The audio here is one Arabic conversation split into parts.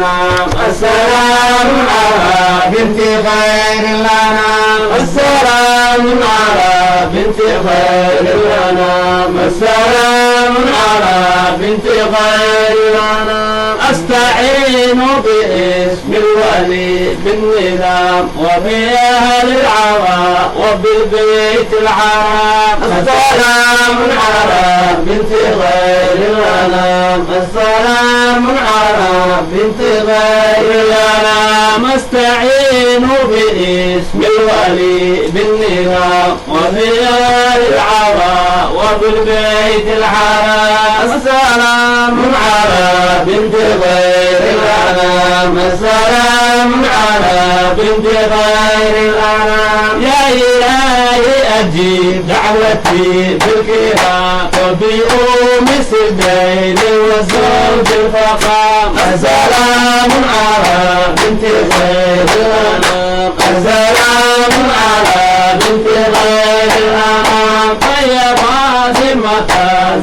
الأنام السلام على بنت خير الأنام السلام على بنت خير الأنام السلام على بنت خير الأنام أستعين باسم الولي بالنظام وبأهل العوى وبالبيت الحرام السلام على بنت خير الأنام السلام على بنت خير الأنام أستعين باسم الولي بالنظام وبأهل العوى وبالبيت الحرام السلام على بنت خير الأنام السلام على بنت خير الأنام يا إلهي أجيب دعوتي بالكرام وبأمس الدين وزوج الفقام السلام على بنت خير الأنام السلام على بنت خير الأنام يا فاطمة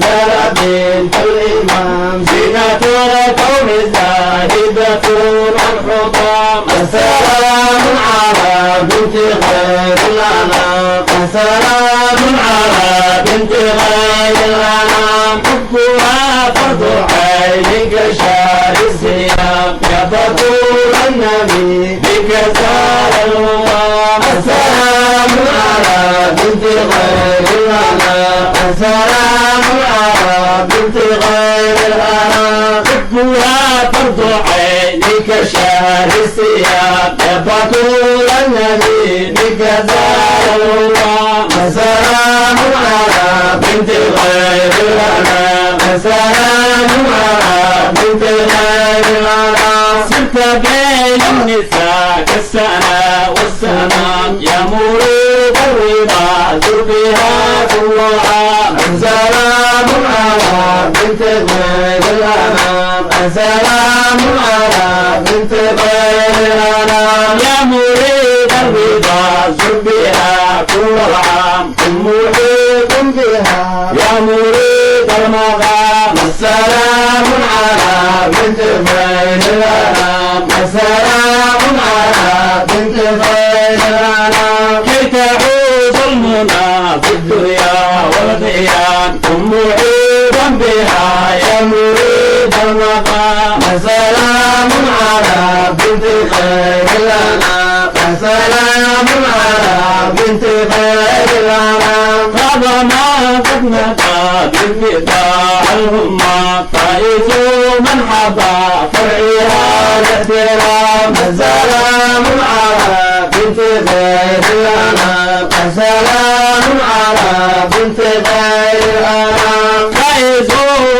زهرة بنت الإمام زينة الكون زاهدة الحطام السلام على بنت خير الأنام السلام على بنت خير الأنام حبها فرض عين كشار السيام يا بطول النبي بك زال الهمام السلام على بنت خير الأنام السلام على بنت خير الأنام حبها فرض عين كشار السيام يا بطول النبي بك زال الهمام السلام على بنت خير الأنام السلام على بنت خير الأنام سرت بين النساء كالسنة والسنام يا مريد الرضا زر بها كل عام السلام على بنت خير الأنام السلام على بنت خير الأنام يا مريد الرضا زر بها كل عام كن محيط بها يا مريد المغام السلام على بنت خير الأنام السلام على بنت خير الأنام كي تعوز المنى في الدنيا والقيام كن محيطا بها يا مريد المقام السلام على بنت خير الأنام السلام على بنت خير الأنام هذا ما قد نقى بالمتاع الهمام طائف من حظى فرعها الاحترام السلام على بنت خير الأنام السلام على بنت خير الأنام طائف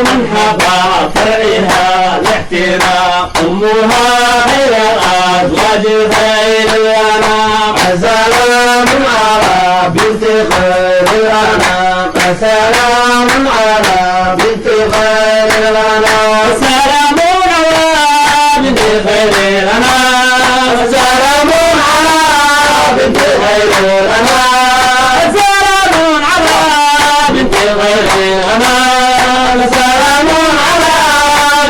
من حظى فرعها الاحترام أمها خير أزواج خير الأنام السلام على بنت خير الأنام السلام على بنت خير الأنام السلام على بنت خير الأنام السلام على بنت خير الأنام السلام على بنت خير الأنام السلام على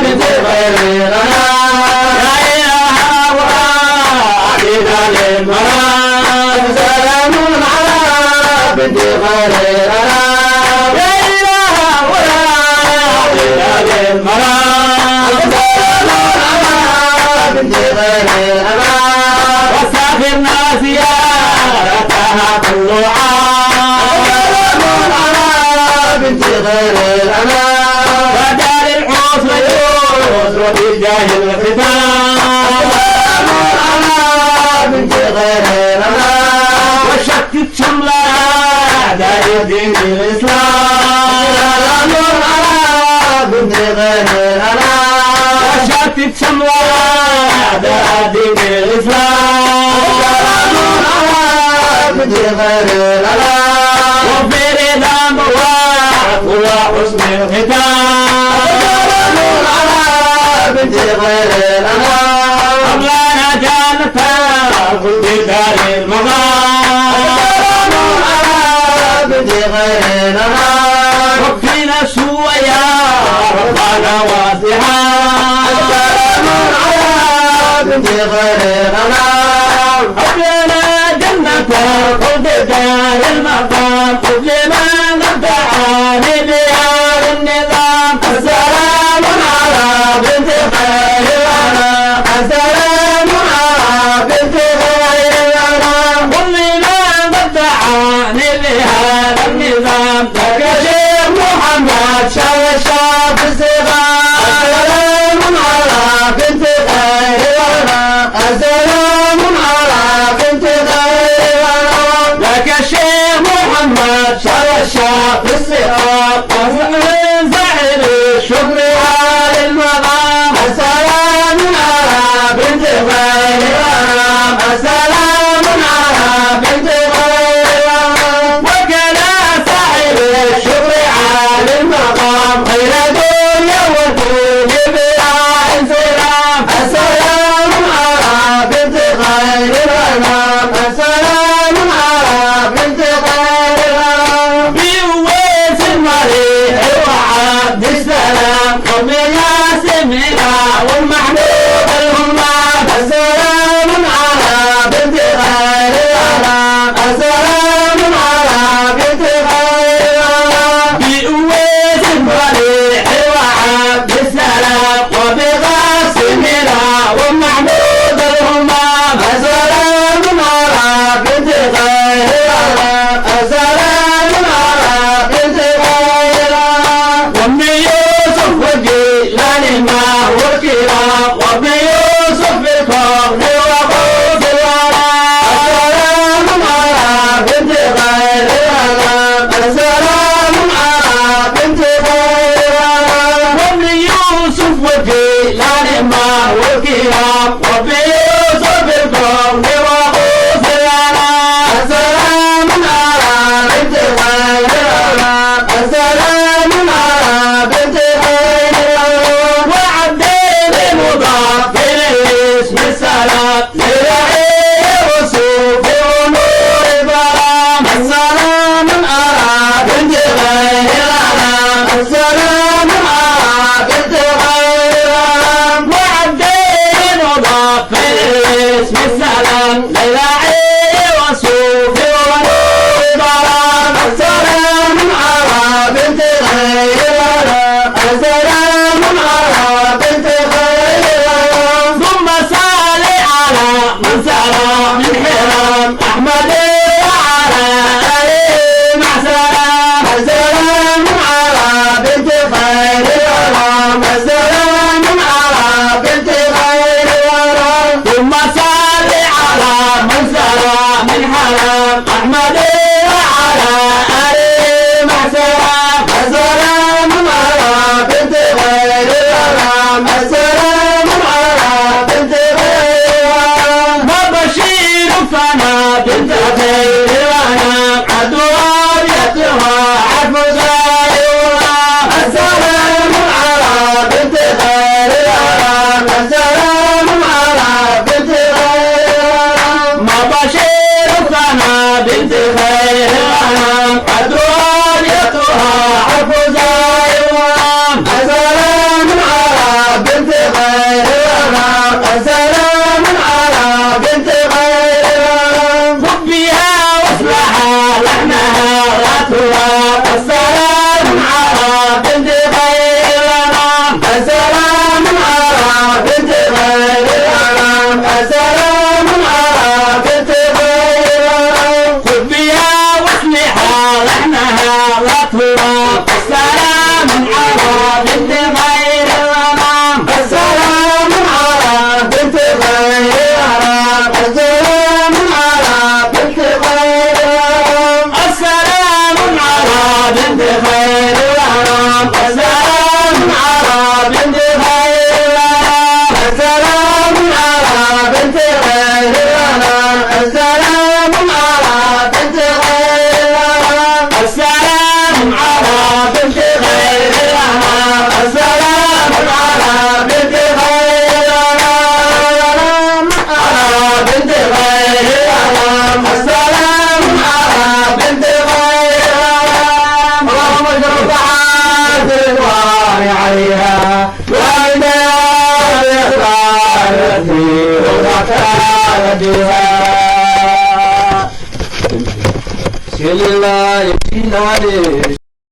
بنت خير الأنام لا إله ولا للمرام سلام على بنت خير الأنام لا إله ولا للمرام سلام على بنت خير الأنام وسافر الناس زيارتها كل عام سلام على بنت خير الأنام ودار الحسن يسر بجاه الختام بنت خير الأنام وشتت شمل أعداء دين الإسلام سلام على بنت خير الأنام وشتت شمل أعداء دين الإسلام سلام على بنت خير الأنام وفي رضا مواعظ وحسن الختام سلام على بنت خير الأنام أملانا جانتها كل دار المغام سلام على بنت خير الأنام وكفينا شوية ربنا واسعا سلام على بنت غير غرام حبنا جنة الخلد دار المقام قبل ما نبدأ عاني بها النظام السلام على بنت خير الغرام السلام على بنت خير الغرام قبل ما نبدأ عاني بها النظام لك شيخ محمد شاو الشاب الصغار السلام على بنت خير الغرام السلام على بنت خير الغرام لك الشيخ محمد شاو الشاب الصغار ومن زعل الشكر على المقام السلام على بنت خير الغرام السلام على بنت خير الغرام وكلا صاحب الشكر على المقام خير دنيا والكون بلا انسلام السلام على بنت خير الغرام السلام على بنت خير الغرام بويس المريح وعبد السلام قوم ياسمنا والمحمود الهمام السلام على بنت خير الغرام السلام على بنت خير الغرام بويس المريح وعبد السلام وبقاسمنا والمحمود الهمام السلام على بنت خير الغرام السلام على بنت خير الغرام وابن يوسف والجيلان ما والكرام وابن يوسف بالكون وقوس الورى السلام على بنت خير الغرام السلام على بنت خير الغرام وابن يوسف والجيلان ما والكرام وابن يوسف بالكون وقوس الورى السلام على بنت خير الغرام السلام على بنت خير الغرام وعبدين مضاف الاسم السلام لرعي وصوف ونور ظلام السلام على بنت خير الغرام السلام على بنت خير الغرام وعبدين مضاف الاسم السلام لرعي وصوف ونور ظلام السلام على بنت خير الغرام السلام على بنت خير الغرام ثم صل على من سرى من حرام احمد وعلى اله مع سلام السلام على بنت خير الغرام السلام على بنت خير الغرام ثم صل على من سرى من حرام احمد وعلى اله مع سلام السلام على بنت خير الغرام السلام على بنت خير الغرام وبشير فنا بنت التي وكان بها سيل الله يجينا